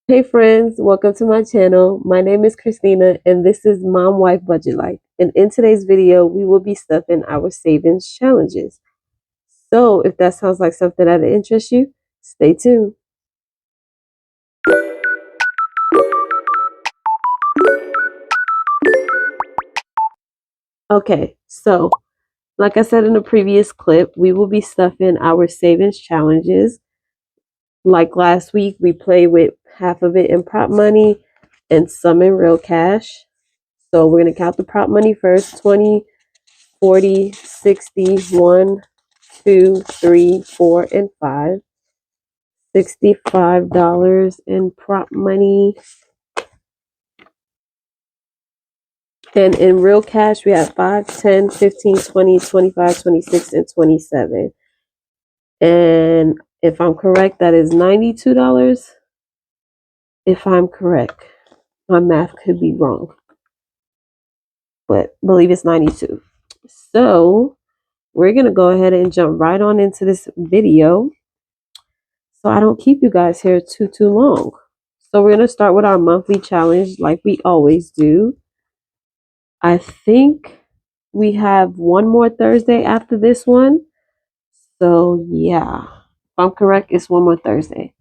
Hey friends, welcome to my channel. My name is Christina and this is Mom Wife Budget Life. And in today's video, we will be stuffing our savings challenges. So if that sounds like something that interests you, stay tuned. Okay, so like I said in the previous clip, we will be stuffing our savings challenges. Like last week, we played with half of it in prop money and some in real cash. So we're going to count the prop money first: 20, 40, 60, 1, 2, 3, 4, and 5. $65 in prop money. And in real cash, we have 5, 10, 15, 20, 25, 26, and 27. And if I'm correct, that is $92. If I'm correct, my math could be wrong, but I believe it's 92. So we're going to go ahead and jump right on into this video so I don't keep you guys here too long. So we're going to start with our monthly challenge like we always do. I think we have one more Thursday after this one. So yeah, if I'm correct, it's one more Thursday.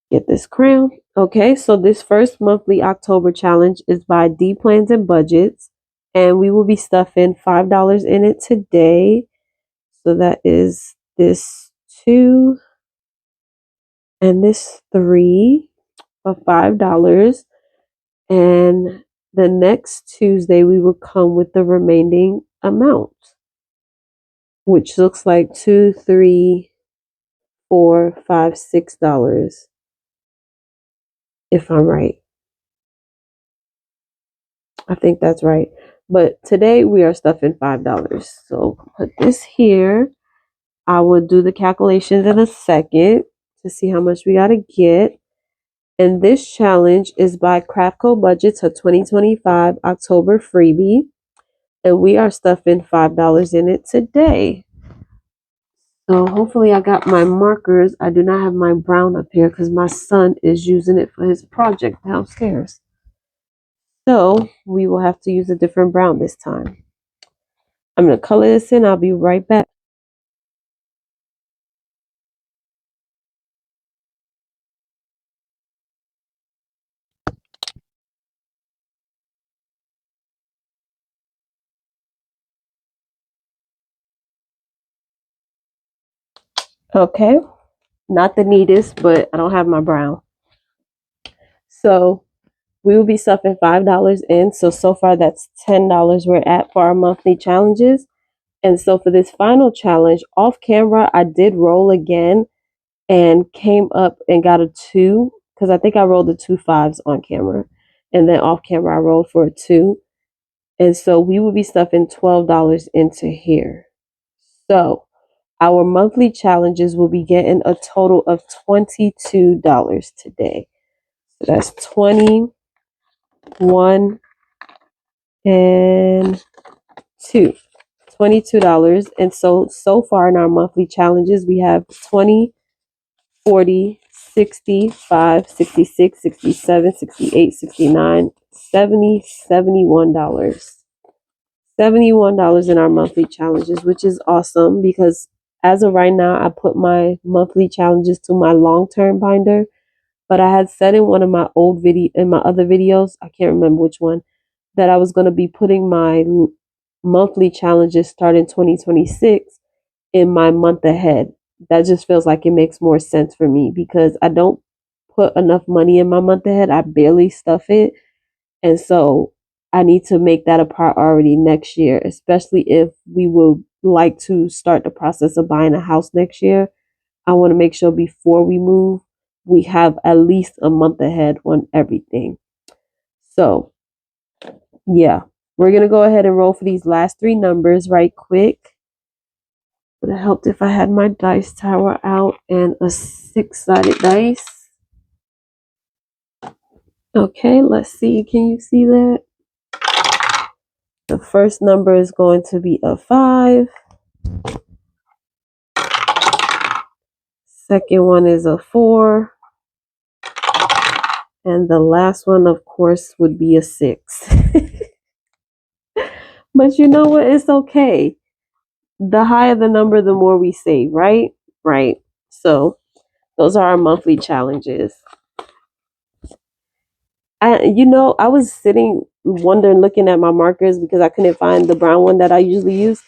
Get this crown. Okay, so this first monthly October challenge is by D Plans and Budgets. And we will be stuffing $5 in it today. So that is this 2 and this 3 for $5. And the next Tuesday, we will come with the remaining amount, which looks like $2, $3, $4, $5, $6, if I'm right. I think that's right. But today we are stuffing $5. So put this here. I will do the calculations in a second to see how much we got to get. And this challenge is by Craftco Budgets, a 2025 October freebie. And we are stuffing $5 in it today. So hopefully I got my markers. I do not have my brown up here because my son is using it for his project downstairs. So we will have to use a different brown this time. I'm going to color this in. I'll be right back. Okay. Not the neatest, but I don't have my brown. So we will be stuffing $5 in. So far that's $10 we're at for our monthly challenges. And so for this final challenge, off camera, I did roll again and came up and got a 2 because I think I rolled the 2 5s on camera. And then off camera, I rolled for a 2. And so we will be stuffing $12 into here. So our monthly challenges will be getting a total of $22 today. So that's 20, 1, and 2. $22. And so far in our monthly challenges, we have 20, 40, 60, 5, 66, 67, 68, 69, 70, $71. $71 in our monthly challenges, which is awesome because as of right now, I put my monthly challenges to my long-term binder. But I had said in one of my other videos, I can't remember which one, that I was going to be putting my monthly challenges starting 2026 in my month ahead. That just feels like it makes more sense for me because I don't put enough money in my month ahead. I barely stuff it. And so I need to make that a priority next year, especially if we would like to start the process of buying a house next year. I want to make sure before we move, we have at least a month ahead on everything. So, yeah, we're going to go ahead and roll for these last 3 numbers right quick. Would have helped if I had my dice tower out and a 6-sided dice. Okay, let's see. Can you see that? The first number is going to be a 5. Second one is a 4. And the last one, of course, would be a 6. But you know what? It's okay. The higher the number, the more we save, right? Right. So those are our monthly challenges. I was sitting wondering, looking at my markers because I couldn't find the brown one that I usually use.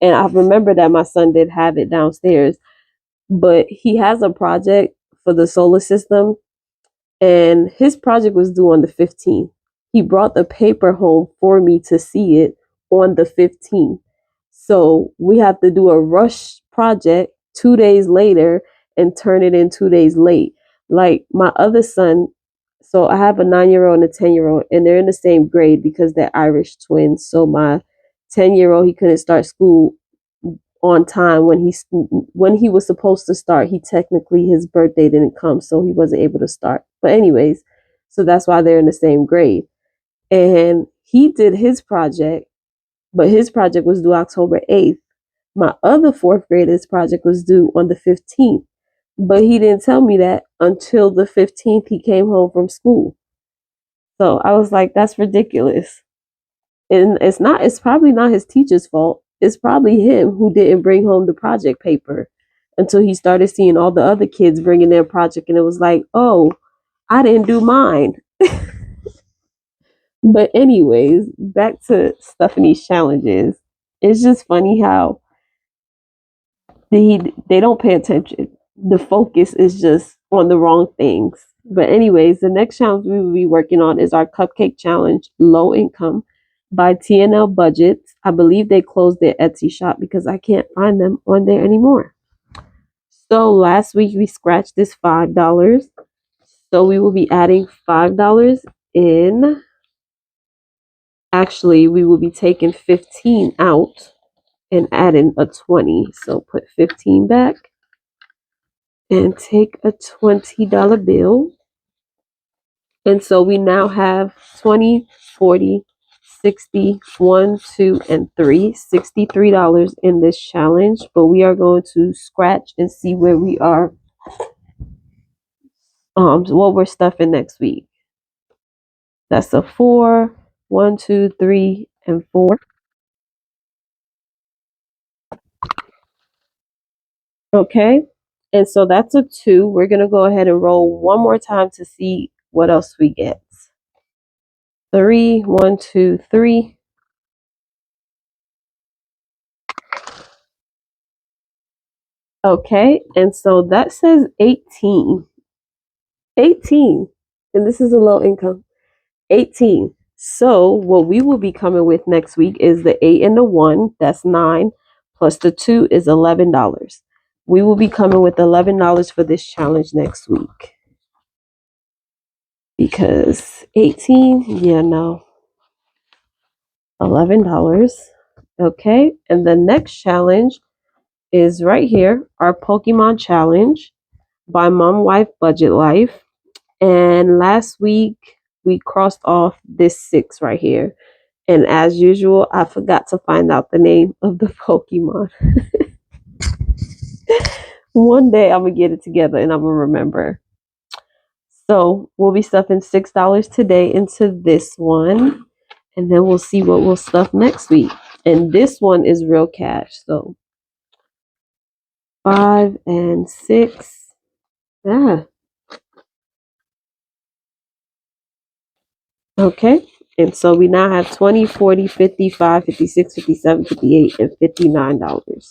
And I remember that my son did have it downstairs, but he has a project for the solar system, and his project was due on the 15th. He brought the paper home for me to see it on the 15th. So we have to do a rush project 2 days later and turn it in 2 days late. Like my other son, so I have a 9-year-old and a 10-year-old, and they're in the same grade because they're Irish twins. So my 10-year-old, he couldn't start school on time when he was supposed to start. He technically, his birthday didn't come, so he wasn't able to start. But anyways, so that's why they're in the same grade. And he did his project, but his project was due October 8th. My other fourth grader's project was due on the 15th, but he didn't tell me that until the 15th he came home from school. So I was like, that's ridiculous. And it's probably not his teacher's fault. It's probably him who didn't bring home the project paper until he started seeing all the other kids bringing their project, and it was like, oh, I didn't do mine. But anyways, back to Stephanie's challenges. It's just funny how they don't pay attention. The focus is just on the wrong things. But anyways, the next challenge we will be working on is our cupcake challenge, low income, by TNL Budgets. I believe they closed their Etsy shop because I can't find them on there anymore. So last week we scratched this $5. So we will be adding $5 in. Actually, we will be taking 15 out and adding a 20. So put 15 back and take a $20 bill. And so we now have 20, 40, 60, 1, 2, and 3, $63 in this challenge. But we are going to scratch and see where we are, what we're stuffing next week. That's a 4, 1, 2, 3, and 4. Okay. And so that's a 2. We're going to go ahead and roll one more time to see what else we get. 3, 1, 2, 3. Okay. And so that says 18. 18. And this is a low income. 18. So what we will be coming with next week is the 8 and the 1. That's 9. Plus the 2 is $11. We will be coming with $11 for this challenge next week. Because 18, yeah, no. $11. Okay. And the next challenge is right here, our Pokemon challenge by Mom Wife Budget Life. And last week we crossed off this 6 right here. And as usual, I forgot to find out the name of the Pokemon. One day I'm going to get it together and I'm going to remember. So we'll be stuffing $6 today into this one. And then we'll see what we'll stuff next week. And this one is real cash. So 5 and 6. Yeah. Okay. And so we now have 20, 40, 55, 56, 57, 58, and $59.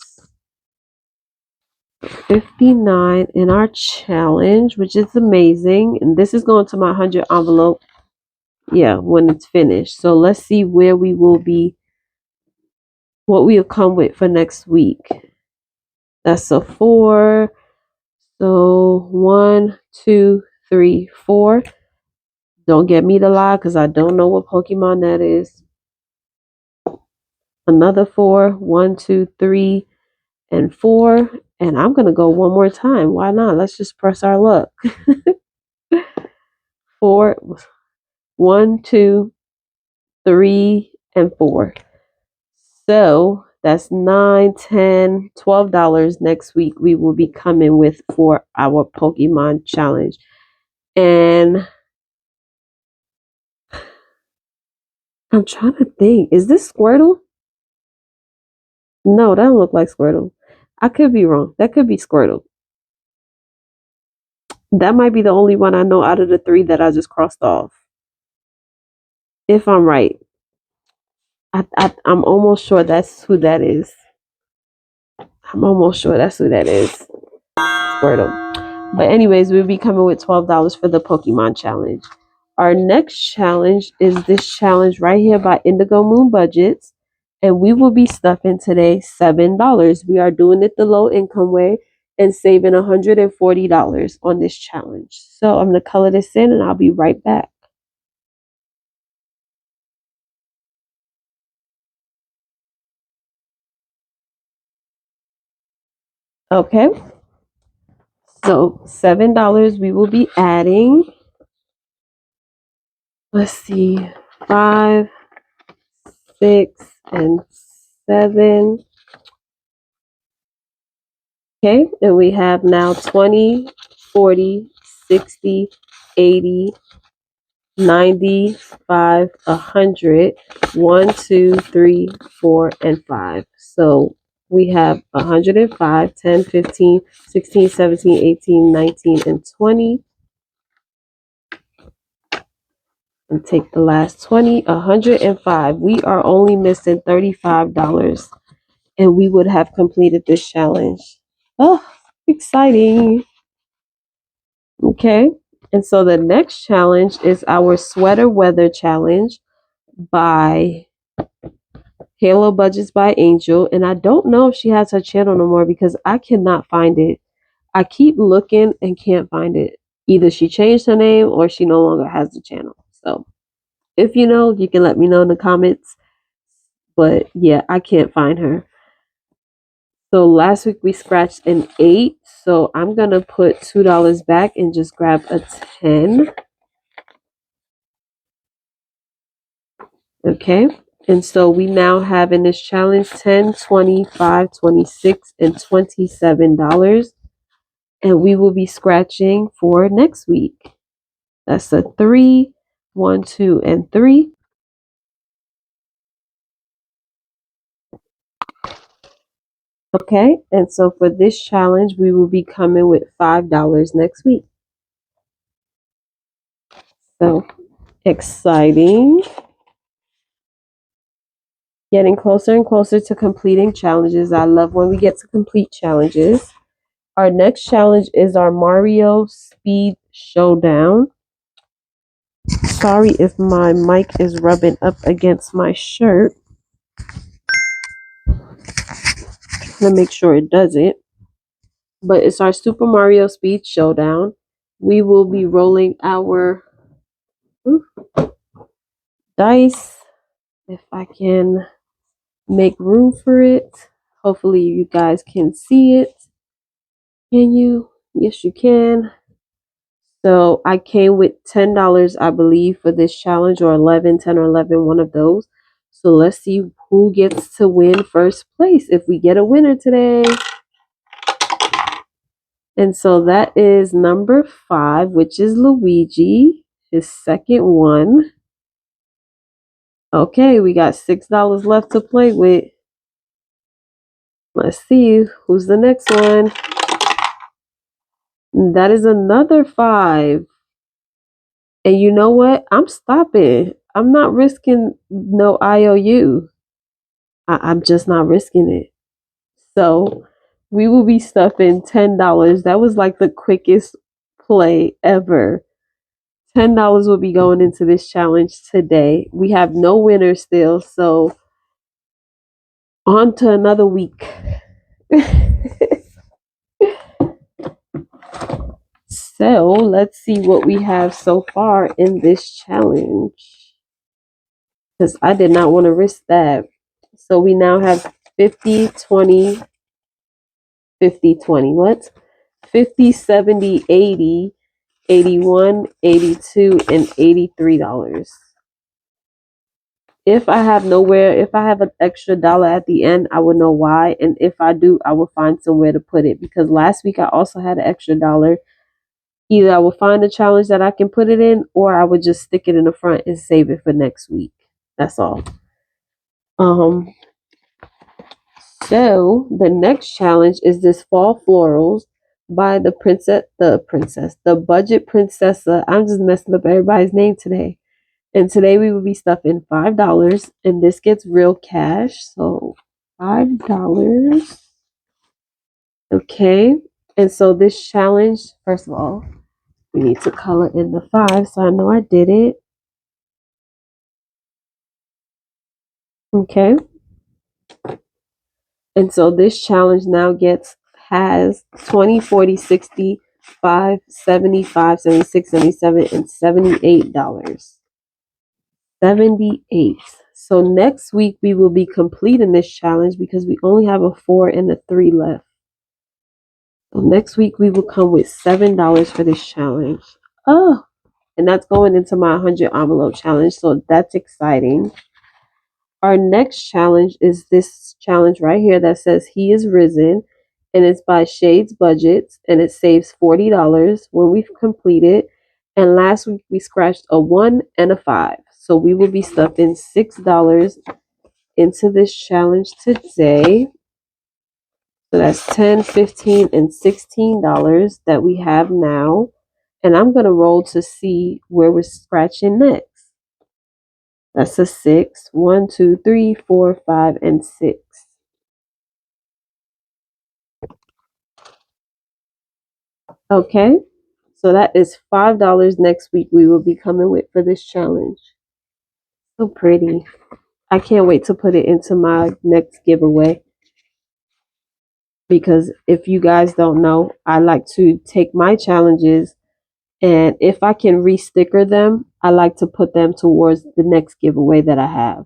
59 in our challenge, which is amazing. And this is going to my 100 envelope. Yeah, when it's finished. So let's see where we will be, what we'll come with for next week. That's a 4. So 1, 2, 3, 4. Don't get me to lie because I don't know what Pokemon that is. Another 4. 1, 2, 3, and 4. And I'm going to go one more time. Why not? Let's just press our luck. 4, 1, 2, 3, and 4. So that's $9, $10, $12 next week we will be coming with for our Pokemon challenge. And I'm trying to think. Is this Squirtle? No, that don't look like Squirtle. I could be wrong. That could be Squirtle. That might be the only one I know out of the three that I just crossed off. If I'm right. I'm almost sure that's who that is. I'm almost sure that's who that is. Squirtle. But anyways, we'll be coming with $12 for the Pokemon challenge. Our next challenge is this challenge right here by Indigo Moon Budgets. And we will be stuffing today $7. We are doing it the low income way and saving $140 on this challenge. So I'm going to color this in and I'll be right back. Okay. So $7 we will be adding. Let's see, 5, 6, and 7. Okay, and we have now 20, 40, 60, 80, 95, 100, 1, 2, 3, 4, and 5. So we have 105, 10, 15, 16, 17, 18, 19, and 20. And take the last 20, 105. We are only missing $35 and we would have completed this challenge. Oh, exciting. Okay. And so the next challenge is our sweater weather challenge by Halo Budgets by Angel. And I don't know if she has her channel no more because I cannot find it. I keep looking and can't find it. Either she changed her name or she no longer has the channel. So if you know, you can let me know in the comments. But yeah, I can't find her. So last week we scratched an 8. So I'm going to put $2 back and just grab a 10. Okay. And so we now have in this challenge 10, 25, 26, and $27. And we will be scratching for next week. That's a 3, 1, 2, and 3. Okay. And so for this challenge, we will be coming with $5 next week. So exciting. Getting closer and closer to completing challenges. I love when we get to complete challenges. Our next challenge is our Mario Speed Showdown. Sorry if my mic is rubbing up against my shirt. To make sure it doesn't. But it's our Super Mario Speed Showdown. We will be rolling our dice. If I can make room for it. Hopefully you guys can see it. Can you? Yes, you can. So I came with $10, I believe, for this challenge, or 11, 10 or 11, one of those. So let's see who gets to win first place if we get a winner today. And so that is number 5, which is Luigi, his second one. Okay, we got $6 left to play with. Let's see who's the next one. That is another 5. And you know what? I'm stopping. I'm not risking no IOU. I'm just not risking it. So we will be stuffing $10. That was like the quickest play ever. $10 will be going into this challenge today. We have no winner still, so on to another week. So let's see what we have so far in this challenge, because I did not want to risk that. So we now have 50, 20, 50, 20. What? 50, 70, 80, 81, 82, and $83. If I have an extra dollar at the end, I will know why. And if I do, I will find somewhere to put it. Because last week I also had an extra dollar. Either I will find a challenge that I can put it in, or I would just stick it in the front and save it for next week. That's all. So the next challenge is this fall florals by the budget princessa. I'm just messing up everybody's name today. And today we will be stuffing $5, and this gets real cash. So $5. Okay. And so this challenge, first of all, we need to color in the 5. So I know I did it. Okay. And so this challenge now has 20, 40, 60, 5, 75, 76, 77, and $78. 78. So next week we will be completing this challenge because we only have a 4 and a 3 left. So next week we will come with $7 for this challenge. Oh, and that's going into my 100 envelope challenge. So that's exciting. Our next challenge is this challenge right here that says He is Risen, and it's by Shades Budgets, and it saves $40 when we've completed. And last week we scratched a 1 and a 5. So we will be stuffing $6 into this challenge today. So that's $10, $15, and $16 that we have now. And I'm going to roll to see where we're scratching next. That's a 6. 1, 2, 3, 4, 5, and 6. Okay. So that is $5 next week we will be coming with for this challenge. So pretty. I can't wait to put it into my next giveaway. Because if you guys don't know, I like to take my challenges, and if I can re-sticker them, I like to put them towards the next giveaway that I have.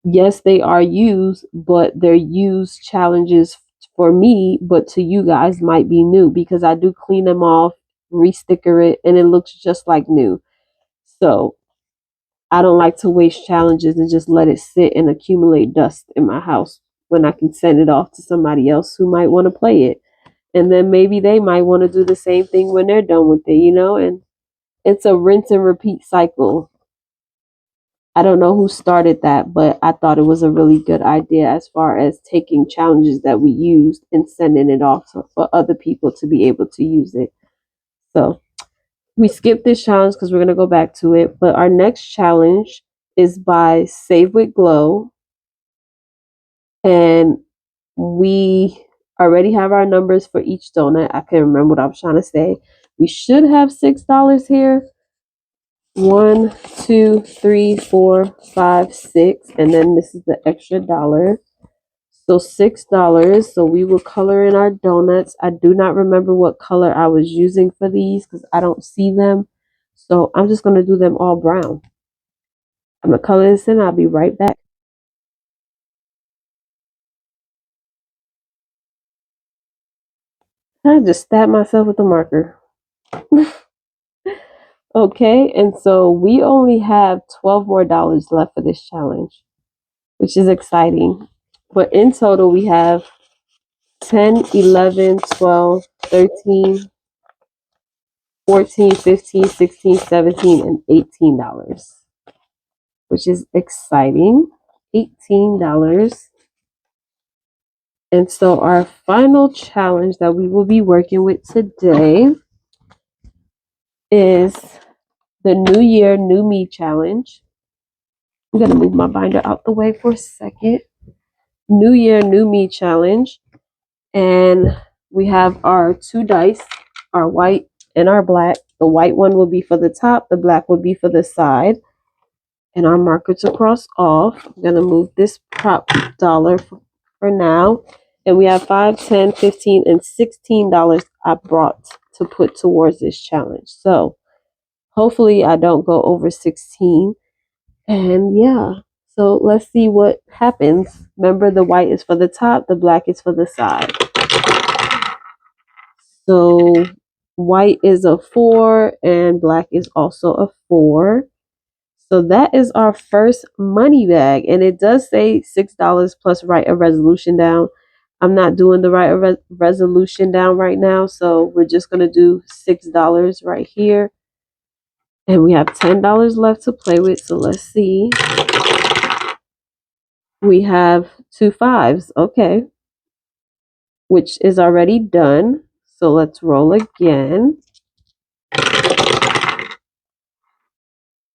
Yes, they are used, but they're used challenges for me, but to you guys might be new because I do clean them off, re-sticker it, and it looks just like new. So I don't like to waste challenges and just let it sit and accumulate dust in my house when I can send it off to somebody else who might want to play it. And then maybe they might want to do the same thing when they're done with it, and it's a rinse and repeat cycle. I don't know who started that, but I thought it was a really good idea as far as taking challenges that we used and sending it off for other people to be able to use it. So we skipped this challenge because we're going to go back to it. But our next challenge is by Save with Glow. And we already have our numbers for each donut. I can't remember what I was trying to say. We should have $6 here. 1, 2, 3, 4, 5, 6, and then this is the extra dollar. So $6. So we will color in our donuts. I do not remember what color I was using for these because I don't see them. So I'm just going to do them all brown. I'm going to color this in. I'll be right back. I just stabbed myself with a marker. Okay, and so we only have $12 more left for this challenge, which is exciting. But in total, we have 10, 11, 12, 13, 14, 15, 16, 17, and $18, which is exciting. $18. And so our final challenge that we will be working with today is the New Year, New Me challenge. I'm going to move my binder out the way for a second. New Year, New Me challenge. And we have our 2 dice, our white and our black. The white one will be for the top, the black will be for the side. And our marker to cross off. I'm going to move this prop dollar for now. And we have 5, 10, 15, and $16 I brought to put towards this challenge. So hopefully I don't go over 16. And yeah, so let's see what happens. Remember, the white is for the top, the black is for the side. So white is a 4 and black is also a 4. So that is our first money bag. And it does say $6 plus write a resolution down. I'm not doing the write a resolution down right now. So we're just going to do $6 right here. And we have $10 left to play with. So let's see. We have 2 5s. Okay. Which is already done. So let's roll again.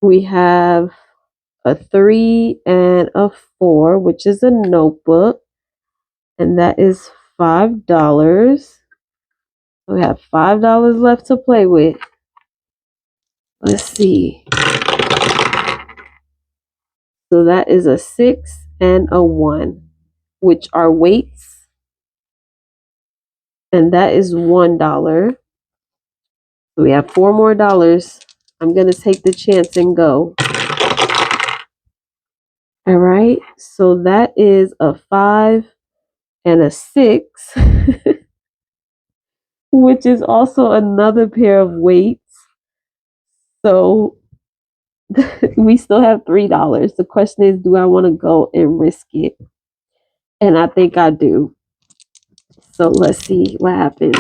We have a 3 and a 4, which is a notebook. And that is $5. We have $5 left to play with. Let's see. So that is a 6 and a 1, which are weights. And that is $1. So we have 4 more dollars. I'm going to take the chance and go. All right. So that is a 5 and a 6, which is also another pair of weights. So we still have $3. The question is, do I want to go and risk it? And I think I do. So let's see what happens.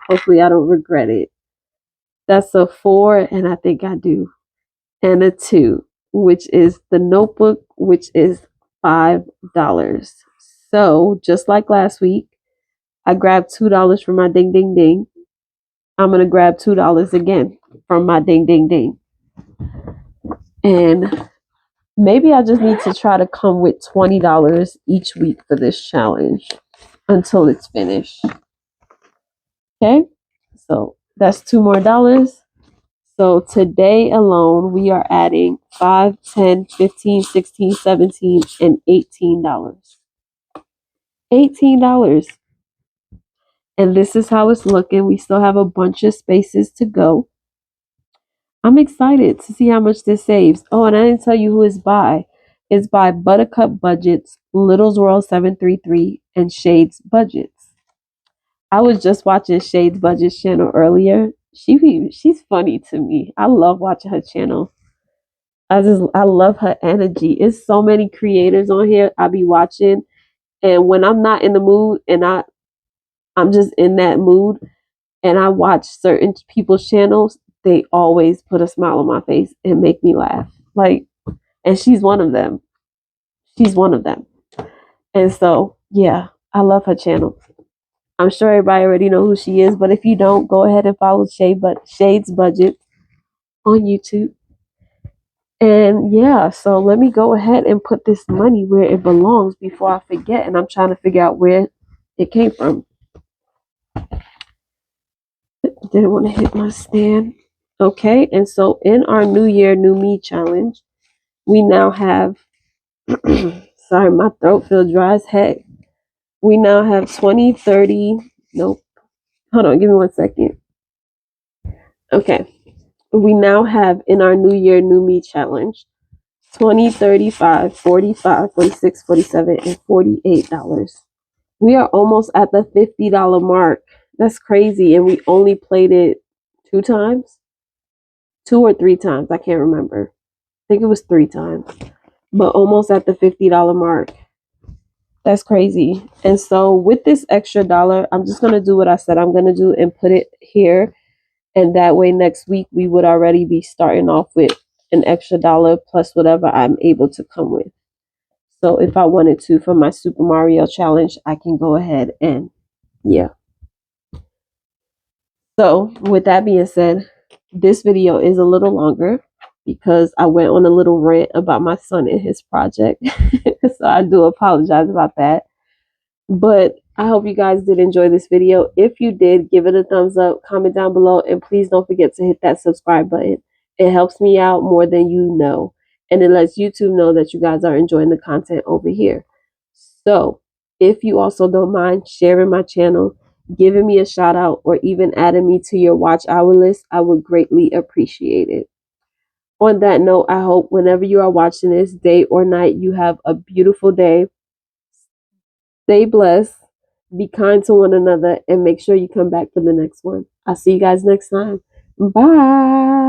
Hopefully I don't regret it. That's a 4, and I think I do. And a 2, which is the notebook, which is $5. So just like last week, I grabbed $2 from my ding ding ding. I'm gonna grab $2 again from my ding ding ding. And maybe I just need to try to come with $20 each week for this challenge until it's finished. Okay, so that's 2 more dollars. So today alone, we are adding $5, $10, $15, $16, $17, and $18. $18. And this is how it's looking. We still have a bunch of spaces to go. I'm excited to see how much this saves. Oh, and I didn't tell you who it's by. It's by Buttercup Budgets, Little's World 733, and Shades Budgets. I was just watching Shades Budgets channel earlier. She's funny to me. I love watching her channel. I love her energy. It's so many creators on here I be watching, and when I'm not in the mood and I'm just in that mood and I watch certain people's channels, they always put a smile on my face and make me laugh. Like, and she's one of them. She's one of them. And so, yeah, I love her channel. I'm sure everybody already know who she is, but if you don't, go ahead and follow Shades Budget on YouTube. And yeah, so let me go ahead and put this money where it belongs before I forget. And I'm trying to figure out where it came from. Didn't want to hit my stand. Okay, and so in our New Year, New Me challenge, we now have, sorry, my throat feels dry as heck. We now have 20, 30, nope. Hold on, give me 1 second. Okay, we now have in our New Year, New Me challenge, 20, 35, 45, 46, 47, and $48. We are almost at the $50 mark. That's crazy. And we only played it 2 times, 2 or 3 times. I can't remember. I think it was 3 times, but almost at the $50 mark. That's crazy. And so with this extra dollar, I'm just going to do what I said I'm going to do and put it here. And that way next week we would already be starting off with an extra dollar plus whatever I'm able to come with. So if I wanted to for my Super Mario challenge, I can go ahead and yeah. So with that being said, this video is a little longer because I went on a little rant about my son and his project. So I do apologize about that. But I hope you guys did enjoy this video. If you did, give it a thumbs up, comment down below, and please don't forget to hit that subscribe button. It helps me out more than you know. And it lets YouTube know that you guys are enjoying the content over here. So if you also don't mind sharing my channel, giving me a shout out, or even adding me to your watch hour list, I would greatly appreciate it. On that note, I hope whenever you are watching this, day or night, you have a beautiful day. Stay blessed, be kind to one another, and make sure you come back for the next one. I'll see you guys next time. Bye.